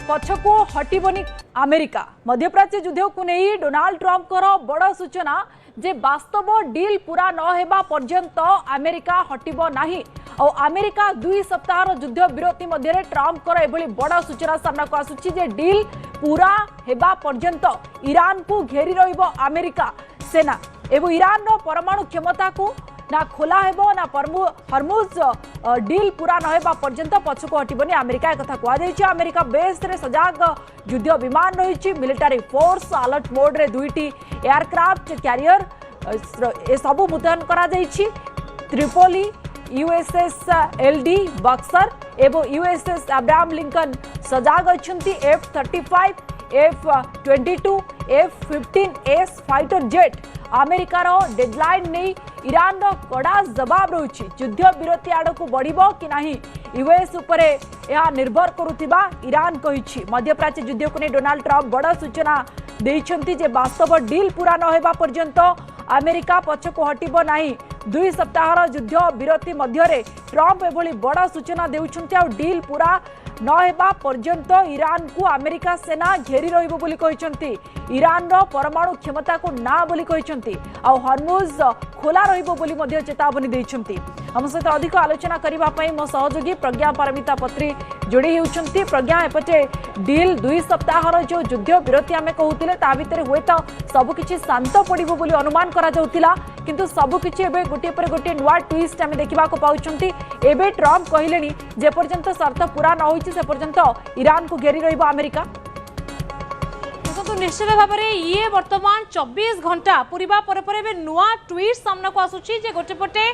पछको हटिबनी America. मध्यप्राच्य युद्ध को नहीं डोनाल्ड ट्रंप बड़ सूचना जे वास्तव डील पूरा न हेबा पर्यंत अमेरिका हटिब नाही। अमेरिका 2 सप्ताह युद्ध विरति मध्य ट्रंप एभली बड़ सूचना सामना को आसुची जे डील पूरा हेबा पर्यंत ईरान को घेरी रहिबो अमेरिका सेना एवं ईरान परमाणु क्षमता को ना खोला हेबो ना हरमुज डील पूरा न हेबा पर्यंत पछको हटिबनी अमेरिका एक कथा कुआ जायछि। अमेरिका बेस रे सजाग युद्ध विमान रहिछि, मिलिटरी फोर्स अलर्ट मोड रे 2टी एयरक्राफ्ट कैरियर ए सबु मुतयन करा जायछि। त्रिपोली, यूएसएस एलडी बक्सर एवं यूएसएस अब्राहम लिंकन सजाग अछंती। F-35, F-22, F-15S fighter jet अमेरिकार डेडलाइन नहीं ईरान कड़ा जवाब रही। युद्ध विरति आड़ को बढ़िबो कि नहीं यूएस उपरे यह निर्भर करुथिबा ईरान कहिछि। मध्यप्राच्य युद्ध को नहीं डोनाल्ड ट्रंप बड़ सूचना देइछंती जे वास्तव डील पूरा न हेबा पर्यंत अमेरिका पछको हटिबो नाही। 2 सप्ताह युद्ध विरति मध्य ट्रंप एभली बड़ सूचना देउछंती आ डील पूरा न हेबा पर्यंत ईरान को अमेरिका सेना घेरी रहिबो बोली कहिसंती। ईरान रो परमाणु क्षमता को ना बोली कहिसंती आ हरमुज खोला रहिबो बोली मध्य चेतावनी दैछंती। हम सहित अधिक आलोचना करिबा पई मो सहयोगी प्रज्ञा पारमिता पत्री जोड़ी होउछंती। प्रज्ञा एपटे डील 2 सप्ताह जो युद्ध विरति आमे कहउतिले ता भितर होय तो सब किछि शांत पड़िबो बोली अनुमान करा जाउतिला, किंतु सब किछि एबे गोटे पर गोटे नुवा ट्विस्ट आमे देखिबा को पाउछंती। एबे ट्रंप कहिलेनी जे पर्यंत शर्त पूरा न होइछि से पर्यंत ईरान को घेरी रहिबो अमेरिका। तो निश्चित भाव में ये वर्तमान 24 घंटा पूरा पर नुआ ट्वीट सामना को आसुची जे गोटे पटे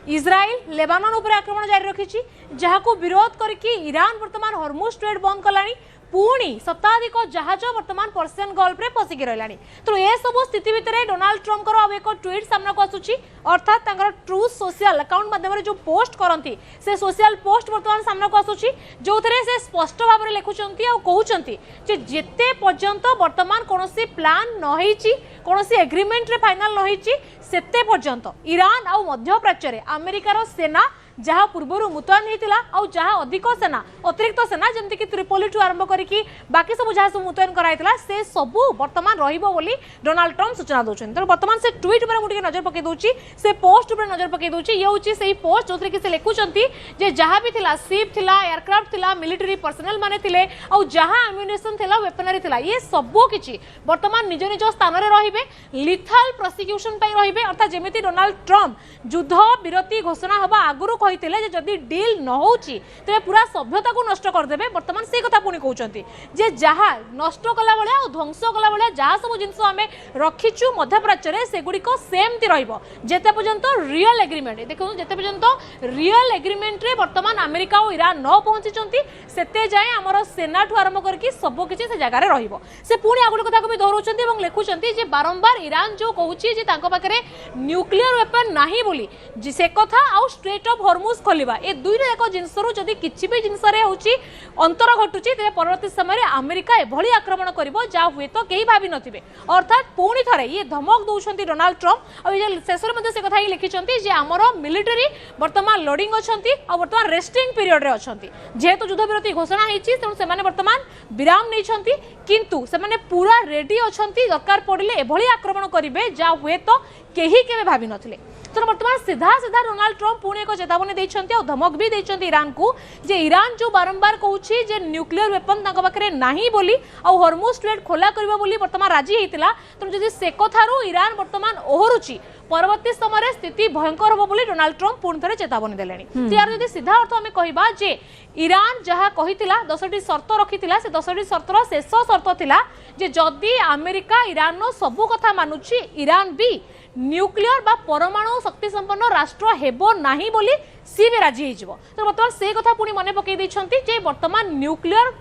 इजराइल लेबानन उपर आक्रमण जारी रखी जहां विरोध करके ईरान वर्तमान हरमुज स्ट्रेट बंद कलानी। पुणी शताधिक जहाज वर्तमान पर्सियन गल्फ रे फसिकी रहिलानी। तो ये सब स्थिति भितर डोनाल्ड ट्रंप अब एक ट्वीट सामना को आसुची, अर्थात ट्रूथ सोशल अकाउंट माध्यम जो पोस्ट करती से सोशल पोस्ट वर्तमान सामना को आसुची जो से स्पष्ट भाव में लिखुंट और कहते जेते पर्यंत वर्तमान कौन प्लान नही कौन एग्रीमेंट रे फाइनल नही सेते पर्यंत ईरान आ मध्य प्राच्य अमेरिकार सेना जहाँ पूर्व मुतयन होता और जहाँ अधिक सेना अतिरिक्त सेना जमती कि त्रिपोली ठू आरंभ करके बाकी सब जहाँ सब मुतयन कराइला से सबू वर्तमान रही डोनाल्ड ट्रंप सूचना दौरान। तेणु वर्तमान से ट्वीट पर मुझे नजर पकई दूसरी से पोस्ट पर नजर पकई दूसरी ये हूँ से पोस्ट जो कि लिखुंट जहाँ भी थिला शिप थिला एयरक्राफ्ट थिला मिलिटरी पर्सनल माने थिले और जहाँ एम्युनिशन थिला वेपनरी थिला ये सबू किछि वर्तमान निज निज स्थान में रहिबे लिथल प्रोसिक्यूशन पे रहिबे। अर्थात जेमिति डोनाल्ड ट्रंप युद्ध विरति घोषणा हवा आगुरु कहिथिले जदि डील न होउची तबे पूरा सभ्यता को नष्ट कर देबे। वर्तमान से कथा पुणी कहउचंती जे जहा नष्ट कला बेले आ ध्वंस कला बेले जहा सब जिंस आमे रखिचु मध्य प्राच्य रे सेगुडी को सेमती रहिबो जेते पर्यंत रियल एग्रीमेंट देखो जेते पर्यंत रियल एग्रीमेंट रे वर्तमान अमेरिका और ईरान न पहुंचीचंती सेते जाय हमर सेना ठु आरंभ करके सब किछि से जगह रे रहिबो। से पुणी आगुडी कथा को भी दोहराउचंती एवं लिखुचंती जे बारंबार ईरान जो कहउची जे तांको पाखरे न्यूक्लियर वेपन नाही बोली जे से कथा आ स्ट्रेट ऑफ हॉर्मुज खोलिबा ए दुईटा एक जिनस जदि किसी भी जिनस अंतर घटुची तेज परवर्ती समय अमेरिका एभली आक्रमण करिबो जा हुए तो कहीं भावी नथिबे। अर्थात पुणी थरे ये धमक दौरान डोनाल्ड ट्रंप और शेष में से कथा लिखिंट जे आमर मिलिटरी वर्तमान लोडिंग अच्छी और वर्तमान रेस्टिंग पीरियड रे अच्छी जेहेतु युद्ध विरति घोषणा होती तेणु से वर्तमान विराम नहीं किंतु से पूरा रेडी अच्छा दरकार पड़े एभली आक्रमण करेंगे जा हुए तो कहीं केवे भावी नथिले। तो वर्तमान सीधा सीधा डोनाल्ड ट्रंप पुणी एक चेतावनी देइछंती और धमक भी देइछंती ईरान को जे ईरान जो बारंबार कहूछि जे न्यूक्लियर वेपन तांको पाखरे नाही बोली और हॉर्मुज स्ट्रेट खोला करबा बोली वर्तमान राजी हेतिला। तो जदि से कथारू ईरान वर्तमान ओहरुछि परवर्ती समय स्थिति भयंकर होबो बोली डोनाल्ड ट्रंप पुणी थरे चेतावनी देलेनी। यार जदि सीधा अर्थ आमे कहिबा जे ईरान जहा कहितिला 10टी शर्त रखितिला से 10टी शर्तर शेष शर्त थिला जे जदि अमेरिका ईरान नो सबु कथा मानुछि ईरान भी न्यूक्लियर बा परमाणु शक्ति संपन्न राष्ट्र हेबो नाही बोली सी भी राजी हेजिबो। तो वर्तमान से कथा पुणी मने पकई दैछंती जे वर्तमान न्यूक्लियर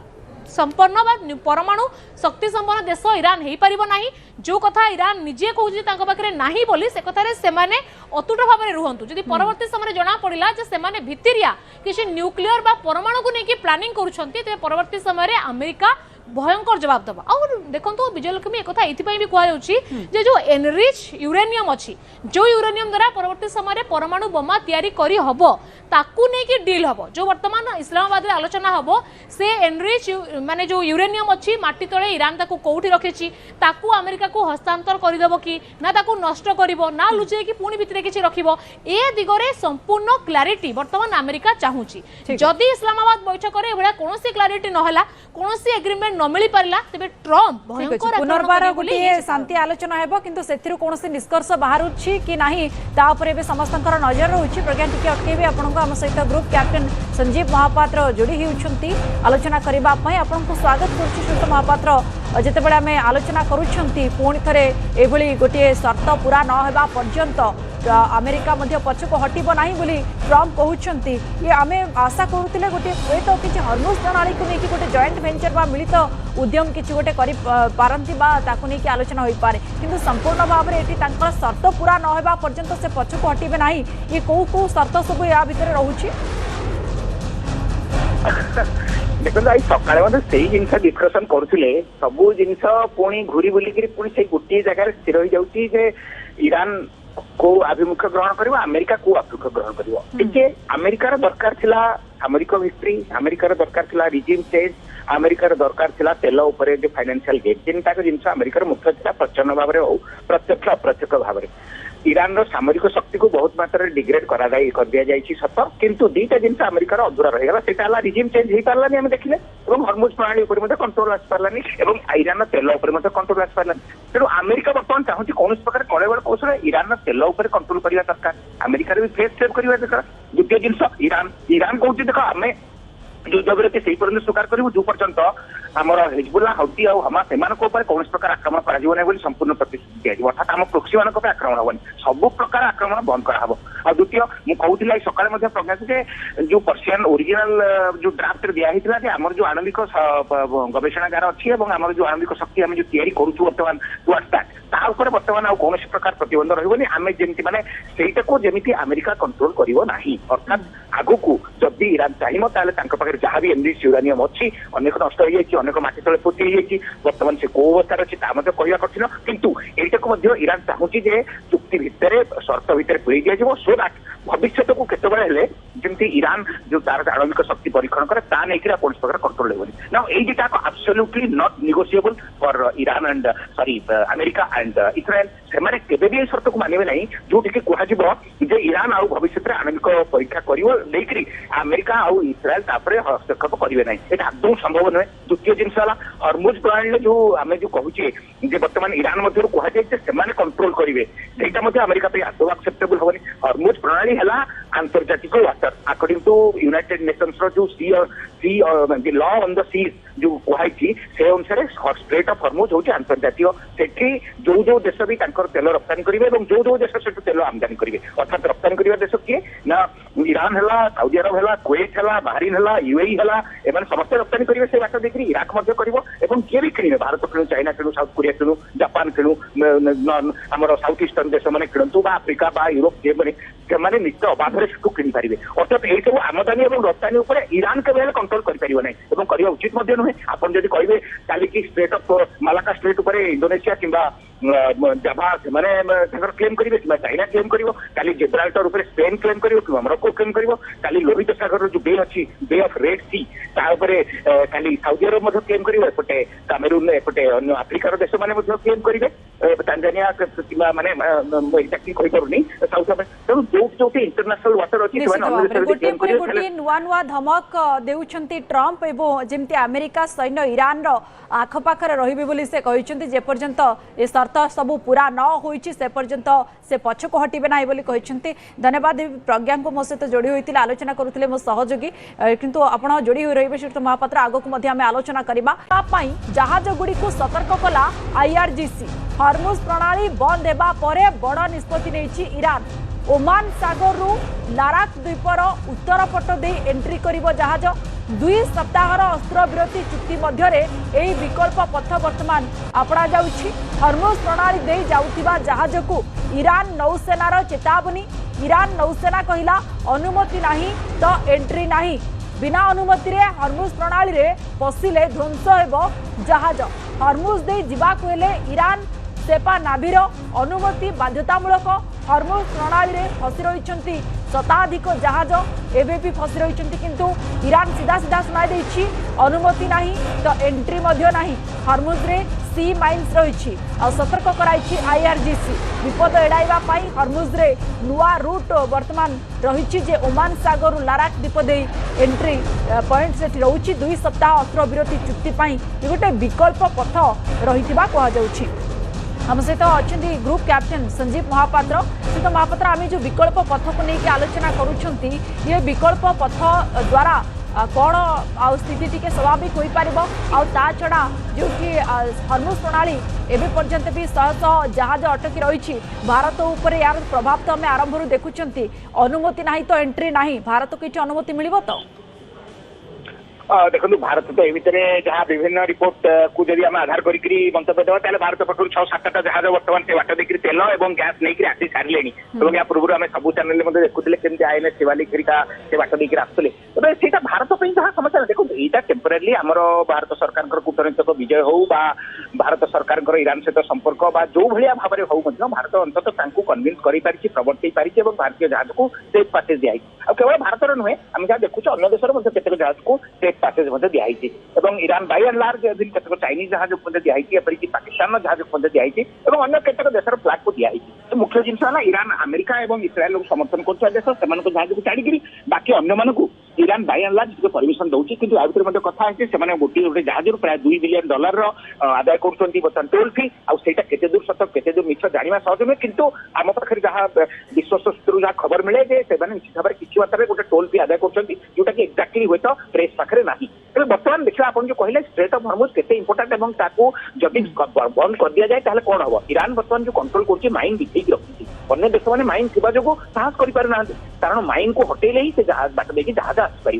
संपन्न बा परमाणु शक्ति संपन्न देश ईरान हेई परिबो नाही जो कथा ईरान निजे कहूछि तांको पाखरे नाही बोली से कथारे सेमाने अतुट भाव में रुहंतु। जदि परवर्ती समय जना पड़िला जे सेमाने भितिरिया किछि न्यूक्लियर बा परमाणु को नेकी प्लानिंग करूछंती ते परवर्ती समय रे अमेरिका भयंकर जवाब दबा आ देखो विजयलक्ष्मी एक कथा एथि भी कहउछि जे जो एनरिच यूरेनियम अछि जो यूरेनियम द्वारा परवर्ती समय परमाणु बोमा तैयारी करी हबो ताकू नै कि डील हबो जो वर्तमान इस्लामाबाद रे आलोचना हबो से एनरिच माने जो यूरेनियम अछि माटी तळे ईरान ताकू कोउठी रखेछि ताकू अमेरिका को हस्तांतर करि देबो कि ना ताकू नष्ट करिवो ना लुचै कि पुणी भितरे किछि रखिवो ए दिगरे संपूर्ण क्लैरिटी वर्तमान अमेरिका चाहूछि जदि इस्लामाबाद बैठक रे एबडा कोनोसी क्लैरिटी नहला कोनोसी एग्रीमेंट न मिली पारला तबे ट्रम्प भयंकर पुनर्बार गोटे शांति आलोचना हेबो किंतु सेथिरु कोनोसी निष्कर्ष बाहरुछि कि नाही ता उपरे बे समस्तंकर नजर रहुछि। प्रज्ञा टिके अटकेबे आपनको हम सहित ग्रुप कैप्टन संजीव महापात्र जोड़ी हेउछंती आलोचना करबा पय आपनको स्वागत करछि। श्रीयुत महापात्र जेतेबेले आमे आलोचना करूछंती पुणी थरे एभली गोटे शर्त पूरा न हेबा पर्यंत अमेरिका मध्य पछको हटिबो नाही बोली ट्रम्प कहउछंती ये आमे आशा करूतिले गोटे होय तो किछि हॉर्मुज प्रणाली को नेकी गोटे जॉइंट वेंचर बा मिलित उद्यम किछि गोटे करि पारंती बा ताकु नेकी आलोचना होई पारे किंतु संपूर्ण भाव रे एटी तांकर शर्त पूरा न हेबा पर्यंत से पछको हटिबे नाही ये को शर्त सब या भितर रहउछि। देखो आई सकाळे मते सेही जिंस डिस्कशन करूथिले सबु जिंस पुणी घुरी बुली करी पुणी से गोटे जगह स्थिर हो जाउची जे ईरान को आभिमुख्य ग्रहण करिवो अमेरिका को आभिमुख्य ग्रहण करिवो ठीक अमेरिकार दरकार थिला सामरिक विक्ट्री अमेरिकार दरकार थिला रिजिम चेंज अमेरिकार दरकार थिला तेल उपरे जे फाइनेंशियल गेट जिनटा को जिंस अमेरिकार मुख्य थिला प्रचंड भाव रे प्रत्यक्ष अप्रत्यक्ष भाव रे ईरान रो सामरिक शक्ति को बहुत मात्रा डिग्रेड कर दिया जाइए सत किंतु दुईटा जिन अमेरिकार अधूरा रहीगला सेटा रिजिम चेंज हो पारानी आम देखिले हॉर्मुज प्रणाली उपर कंट्रोल आसी पारानी ईरान तेल उपर कंट्रोल आसी पारानी तेणु अमेरिका बर्तमान चाहूँगी कौन प्रकार कड़े कौशल ईरान तेल उपर कंट्रोल करवा दरकार अमेरिकार भी फेस सेव करवा दरकार द्वितीय जिन ईरान कहूँ देख आम युद्धविरति से पर्यटन स्वीकार करूँ जो पर्यंत आमर हिजबुल्ला हौती और हमास एमान कौन प्रकार आक्रमण कर संपूर्ण प्रतिश्रुति दिया अर्थात आम प्रोक्सी मान आक्रमण हेनी सब प्रकार आक्रमण बंद कराब और द्वितीय मुझे सकाଳେ प्रज्ञा जे जो पर्सियन ओरिजिनल जो ड्राफ्ट दिया आमर जो आणविक गवेषणागार अच्छी आमर जो आणविक शक्ति आम जो तैयारी करूँ बर्तमान टुवर्ड्स बर्तमान आउ कौन प्रकार प्रतिबंध रही आम जमी मैंने सहीटा जमी अमेरिका कंट्रोल करना अर्थात आगु को जदि ईरान चाहिए जहाँ भी एनरिच यूरानियम अच्छी अनेक नष्ट हो जाए अनेक माटी तले पोती जाइए बर्तमान से कौ अवस्था अच्छी कहवा कठिन किंतु एटा को ईरान चाहूँगी जे चुक्ति भितर शर्त भितर पुरे दिया सो दैट भविष्य को केतबेले जमी ईरान जो तार आणविक शक्ति परीक्षण करे ता नहीं कौन प्रकार कंट्रोल होनी ना ये absolutely not negotiable for Iran and sorry America and Israel से शर्त को मानवे ना जो कह ईरान आउ भविष्य में आणविक परीक्षा कर अमेरिका आउ इस्राएल हस्तक्षेप करेंगे ना ये आदौ संभव नुहे। द्वितीय जिन हॉर्मुज प्रणाली जो आम जो कहूचे बर्तमान ईरान मध्य कहुए कंट्रोल करेंगे सहीटा अमेरिका आदौ एक्सेप्टेबल हेनी हॉर्मुज प्रणाली है आंतर्जातिक water according to United Nations जो sea law on the seas जो कहुई से अनुसार स्ट्रेट ऑफ हॉर्मुज हूँ आंतर्जातीय सेठी जो जो देश भी तेल रप्तानी करेंगे जो जो देश से तेल आमदानी करेंगे अर्थात रप्तानी करने देश किए ना ईरान है सऊदी अरब है कुवैत है बाहरीन है यूएई है एम समस्त रप्तानी करेंगे से बात देखिए इराक किए भी किणे भारत किणु चाइना किणु साउथ कोरिया किणु जापान किणु आमर साउथ ईस्टर्न देश मैंने किणु आफ्रिका यूरोप से नित्य अबाधे से किणी पारे अर्थात यही सब आमदानी और रप्तानी उपर ईरान के कंट्रोल करना उचित नुहे आपन जब कहे काली स्ट्रेट ऑफ मालाका स्ट्रेट उपर इंडोनेशिया किंबा जाभा से क्लेम करेंगे कि चाइना क्लेम कर जिब्राल्टर उपर स्पेन क्लेम कर मोरक्को क्लेम कर लोहित सागर जो बे अच्छी बे ऑफ रेड सी काली साउदी अरब क्लेम करेंगे एपटे कामेरून एपटे अन्य आफ्रिकार देश मैंने क्लेम करेंगे तांजानिया माने कहीपरुनी साउथ तेणु जो जो इंटरनेशनल वाटर अच्छी गोटे नुआ नुआ धमक देउछंती ट्रम्प एवं जेमती अमेरिका सैन्य ईरान रो आखपाखरे रहिबे बोली से कहिसंती जे पर्यंत ए शर्त सब पूरा न होईची से पर्यंत से पछको हटिबे नाही बोली कहिसंती। धन्यवाद प्रज्ञा को मो सहित जोड़ी होइतिले आलोचना करुथिले मो सहयोगी किंतु आपण जोड़ी होई रहिबे श्रीयुत महापात्र आगो मध्य आमे आलोचना करिबा पाई जहाज गुडी को सतर्क कला आईआरजीसी हॉर्मुज प्रणाली बंद हेबा परे बड़ निष्पत्ति नेछि ईरान ओमान सागर रु लाराक द्वीपर उत्तर पट दे एंट्री करिवो जहाज 2 सप्ताहर अस्त्र विरति चुक्ति मध्यरे एही विकल्प पथ वर्तमान आपणा जाउछि हॉर्मुज प्रणाली दे जाउथिबा जहाज को ईरान नौसेनार चेतावनी ईरान नौसेना कहिला अनुमति नाही तो एंट्री नाही बिना अनुमति रे हरमुज प्रणाली रे पशिले ध्वंस हेबो जहाज। हरमुज दे जिबाकु हेले ईरान सेपा नाभिर अनुमति बाध्यतामूलक। हरमुज प्रणाली रे फसी रहिछंती शताधिक जहाज एबे भी फसी रहिछंती, किंतु ईरान सीधा सीधा सुनाई देछि अनुमति नाही तो एंट्री मध्य नाही। हरमुज रे सी माइन्स रही और सतर्क कराई आईआरजीसी। विपद एड़ाइबा पाई हरमुज रे नुआ रूट वर्तमान रही जे ओमान सागर लाराक द्वीप दे एंट्री पॉइंट से रही 2 सप्ताह अस्त्र विरति चुक्ति पाई गोटे विकल्प पथ रही कहुच्छी। हम सहित अच्छा ग्रुप कैप्टेन संजीव महापात्र। सहित महापात्र आम जो विकल्प पथ को लेकिन आलोचना करुँच ये विकल्प पथ द्वारा कौन स्थिति टी स्वाभाविक हो पार आ छड़ा जो कि हरमुज प्रणाली एवं पर्यंत भी शह शह जहाज अटकी रही भारत उपर यार प्रभाव तो आम आरंभ देखुं। अनुमति ना तो एंट्री ना भारत को ये अनुमति मिल तो देखो भारत तो ये जहाँ विभिन्न रिपोर्ट को जब आम आधार करी मंतव्य देवा ताले भारत पक्ष 6-7टा जहाज बर्तमान से बाट देखिए तेल और गैस नहीं आसी सारे या पूर्व आम सब चैनल देखुले केमती आईएनएस शिवालिक से बाट देखिए आसुले तबे से भारत जहाँ समस्या देखो यहाँ टेम्परारी आमर भारत सरकार कूटनीतिक विजय हो भारत सरकार ईरान सहित संपर्क जो भाया भाव में हो भारत अंततः कन्विन्स कर प्रवर्त पारी भारतीय जहाज को सेफ पैसेज दिखाई केवल भारत नुहे आम जहाँ देखुचे अन्य देश केतक जहाज को सेफ पैसेज दिखाई ईरान बाय एंड लार्ज केतक चाइनीज जहाज दिखाई एपरिक पाकिस्तान जहाज दिखाई और अन्य केतक देशर फ्लैग को दिखाई। तो मुख्य जिनस है ईरान अमेरिका और इस्राएल समर्थन कर देश से जहाज को छाड़ी बाकी अन्य Iran by and large permission दूसरी कि कथा है गोटे गोटे जहाज प्राय $2 बिलियन आदाय कर टोल फी आईटा केते दूर सत केते दूर मिछ जाना सहज नुहे किंतु आम पाखे जहाँ विश्वस्त सूत्र जहाँ खबर मिले निश्चित भाव में किसी मात्रा गोटे टोल फी आदाय कर जोटा कि एक्जाक्टली हुए तो प्रेस पाखे ना। तेज बर्तमान देखा आप जो कहले स्ट्रेट ऑफ हरमुज केते इंपोर्टेंट और जब बंद कर दि जाए ताहले कौन हम ईरान बर्तमान जो कंट्रोल कर माइन बिछे रखी अन्य देश मैंने माइन थी जो साहस कर कारण माइन को हटेले ही से बाट देखिए जहाज आसपार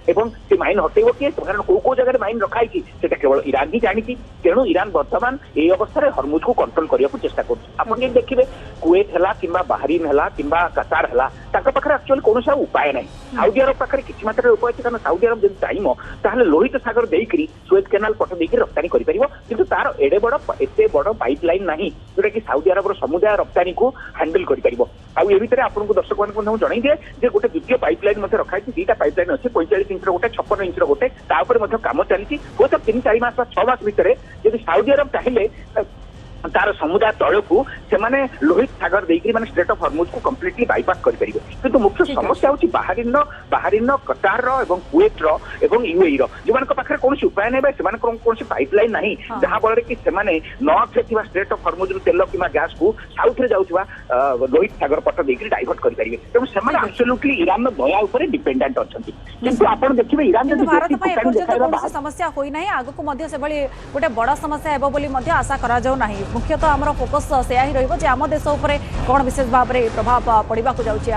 एवं से माइन हटेब किए कारण कौ जगह माइन रखाई केवल ईरान ही जानी तेणु ईरान बर्तमान ये अवस्था हरमुज को कंट्रोल करने को चेष्टा कर देखिए कुवेत है कि बाहरीन है कि कतार है पाखे एक्चुअली कौन उपाय ना साउदी अरब पाखे किसी मात्रा उपाय अच्छे कारण साउदी अरब जब चाहब ताहले लोहित सागर देकर सुएज कैनाल पट देकर रप्तानी कर तार एडे बड़ एते बड़ पाइपलाइन ना जोटा कि साउदी अरब समुदाय रप्तानी को हैंडल कर आपको दर्शक मानक जन दिए गोटे द्वितीय पाइपलाइन रखाई 2टा पाइपलाइन अच्छे 45 इंच गोटे 56 इंच गोटे कम चली हुए तो 3-4 मास 6 मास भितर जब साउदी अरब चाहिए तार समुदाय तल को लोहित सागर देकर स्ट्रेट ऑफ हरमुज को कम्प्लीटली बाईपास करेंगे किंतु मुख्य समस्या हूँ बाहरीन कतार कुवेत यूएई जो पाखे कौन उपाय ना कौन पाइपलाइन ना जहाँ फल कि नॉर्थ से स्ट्रेट ऑफ हरमुज तेल कि गैस को साउथ में जाऊा लोहित सागर पट देकर डाइवर्ट करेंगे तेणु से आब्सोल्युटली ईरान दया उपर डिपेंडेंट अच्छा किंतु आप देखिए ईरान समस्या होना आगक गोटे बड़ समस्या होगा आशा करा मुख्यतः आमर फोकस से ही रही आम देश उपर कौन विशेष भाव में प्रभाव पड़ा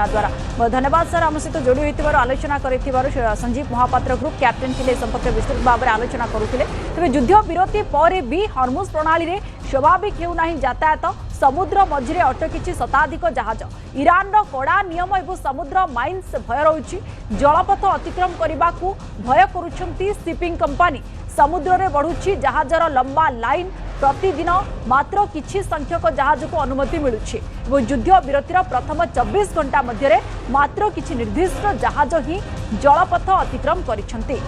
द्वारा। धन्यवाद सर आम सहित जोड़ी होती आलोचना कर संजीव महापात्र ग्रुप कैप्टेन थे संपर्क में विस्तृत भाव में आलोचना करुले। तेज युद्ध विरति पर भी हरमुज प्रणाली में स्वाभाविक होना यातायात समुद्र मझिरे अटकी शताधिक जहाज ईरान कड़ा नियम और समुद्र माइन्स भय रही जलपथ अतिक्रम करने को भय करुछंती शिपिंग कंपनी समुद्र में बढ़ुची जहाजर लंबा लाइन प्रतिदिन मात्र किछि संख्यक जहाज को अनुमति मिलुछि युद्ध विरतिर प्रथम 24 घंटा मध्य मात्र किछि निर्दिष्ट जहाज ही जलपथ अतिक्रम करिछंती।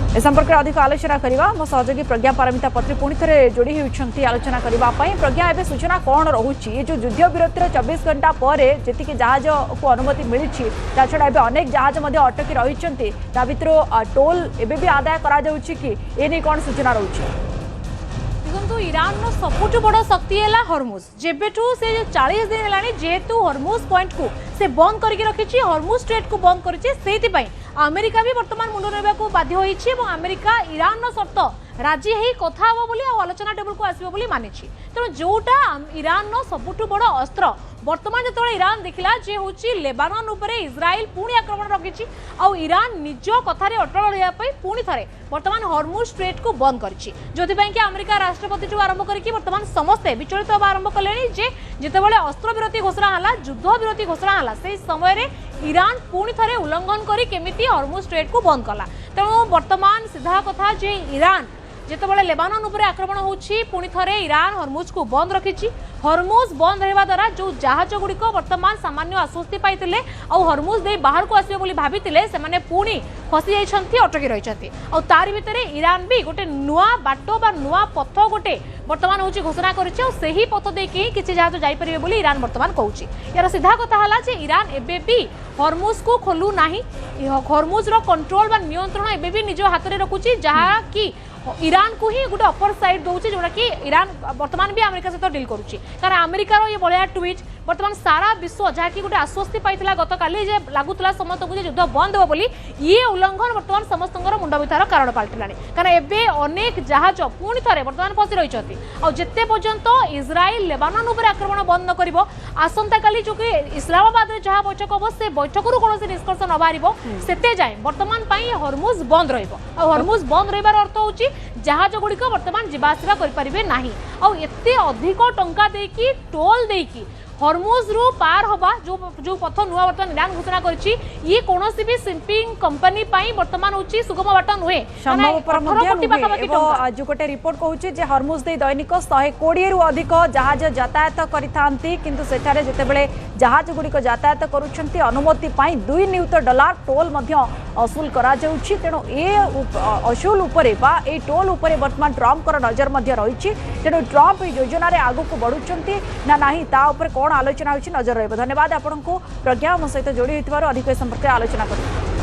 ए संपर्क में अधिक आलोचना करवा मो सहयोगी प्रज्ञा पारमिता पत्री पुणी थे जोड़ी होती आलोचना करने प्रज्ञा एवं सूचना कौन रोचे ये जो युद्ध विरतिर 24 घंटा पर जी जहाज को अनुमति मिली छड़ा एवं अनेक जहाज अटकी रही टोल एवं भी आदाय कर कौन सूचना रोचे। देखो ईरान सबुठ बड़ शक्ति है हरमुज जेबेठू से 40 दिन है जेहेतु हरमुज पॉइंट को से बंद करके रखी हरमुज स्ट्रेट को बंद कर अमेरिका भी बर्तमान मुंड रहा बाध्य होती अमेरिका ईरान शर्त राजी ही कथा हम बोली आलोचना टेबल को आसो बोली मानी तेणु जोटा ईरान सबुठ बड़ अस्त्र बर्तमान जो ईरान देखला जे होची लेबानन उपरे इजराइल पुणी आक्रमण रखिछि आ ईरान निज कथारे अटल रहिया पई पुणी थरे बर्तमान हॉर्मुज स्ट्रेट को बंद करिछि जोथि पई कि अमेरिका राष्ट्रपति जो आरंभ करिकि बर्तमान समस्ते विचलित होबा आरंभ कलेनी जे जेतेबेले अस्त्र विरति घोषणा हला युद्ध विरति घोषणा हला से समय रे ईरान पुणी थरे उल्लंघन करी केमिति हॉर्मुज स्ट्रेट को बंद कला तेणु बर्तमान सीधा कथा जे ईरान जेतेबेले लेबानन उपरे आक्रमण होछि पुणी थरे ईरान हॉर्मुज को बंद रखिछि हॉर्मुज बंद रहबा द्वारा जो जहाज गुड़िक बर्तमान सामान्य आश्वस्ति पाइतिले आ हॉर्मुज दे बाहर को आसिबे बोली भाबितिले से माने पुणी फसी जाइछन्ती अटकी रहिछन्ती आ तारि भितरे ईरान भी गोटे नुआ बाटो बा नुआ पथ गोटे बर्तमान होछि घोषणा करिछि आ सेही पथ देकी किछि जहाज जाई परिबे बोली ईरान बर्तमान कहूछि यार सीधा कथा हला जे ईरान एबे भी हॉर्मुज को खोलु नाही हॉर्मुज रो कंट्रोल बा नियंत्रण एबे भी निज हाथ रे रखुछि जहा कि ईरान को ही गोटे अपर साइड दौर जोटा कि ईरान बर्तमान भी अमेरिका सहित डील करुच्ची कारण अमेरिकार ये भाया ट्वीट बर्तमान सारा विश्व जहाँकि गोटे आश्वस्ति पाइला गत काली जे लगुला समस्त को युद्ध बंद हो बोली ये उल्लंघन बर्तमान समस्त मुंड व्यथार कारण पलटिला कारण एवं अनेक जहाज पुणी थे बर्तमान फसी रही आते पर्यंत इजराइल लेबानन उपर आक्रमण बंद न कर आसंता काली जो कि इस्लामाबाद में जहाँ बैठक हम से बैठक कौन निष्कर्ष न बाहर से जाए बर्तमान हॉर्मुज बंद रॉर्मुज बंद रही अर्थ हूँ जहाज गुड़िक बर्तमान जावासवा करें ना आते अधिक टंका देकी टोल देकी हॉर्मुज रु पार हवा जो पथ नुआ बर्तमान ईरान घोषणा करिछि ये कोनोसी भी शिपिंग कंपनी पाई बर्तमान होछि सुगम बाट नुहे संभव पर जो गोटे रिपोर्ट कहूछि जे हॉर्मुज दे दैनिक 120 रु अधिक जहाज यातायात करिथांती किंतु सेठारे जेतेबेले जहाज गुड़िक यातायात करूछंती अनुमति पाई $2 नियुत टोल मध्य असूल करा जाउछि तेणु ए असूल उपरे बा ए टोल उपरे वर्तमान ट्रम्प कर नजर मध्य रहिछि तेणु ट्रम्प योजना रे आगु को बढ़ुछंती ना नाही ता ऊपर कौन आलोचना होछि नजर रहिबो धन्यवाद आपनको प्रज्ञा मो सहित जोड़ी होइतबारो अधिक संपर्क आलोचना करू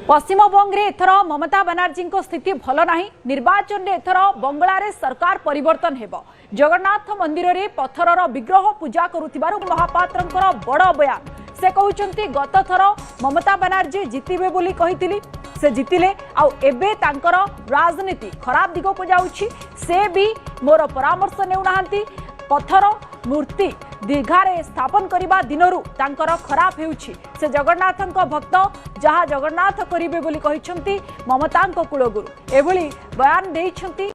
पश्चिमबंग रे एथर ममता बनर्जी स्थिति भल नाही निर्वाचन रे एथर बंगला रे सरकार परिवर्तन हेबो जगन्नाथ मंदिर रे पत्थरर विग्रह पूजा करुथिबारु महापात्रंकर बड़ बयान से कहउचंती गत थर ममता बनर्जी जितिबे बोली कहितिली से जितिले आ एबे तांकर राजनीति खराब दिगो को जाउछि से भी मोर परामर्श नेउ नाहंती पत्थर मूर्ति दीर्घारे स्थापन करने दिनरू तांकर खराब हेउछि से जगन्नाथंक भक्त जहाँ जगन्नाथ करिबे बोली कहिसंती ममतांक कुलगुरु एभली बयान देइछंती।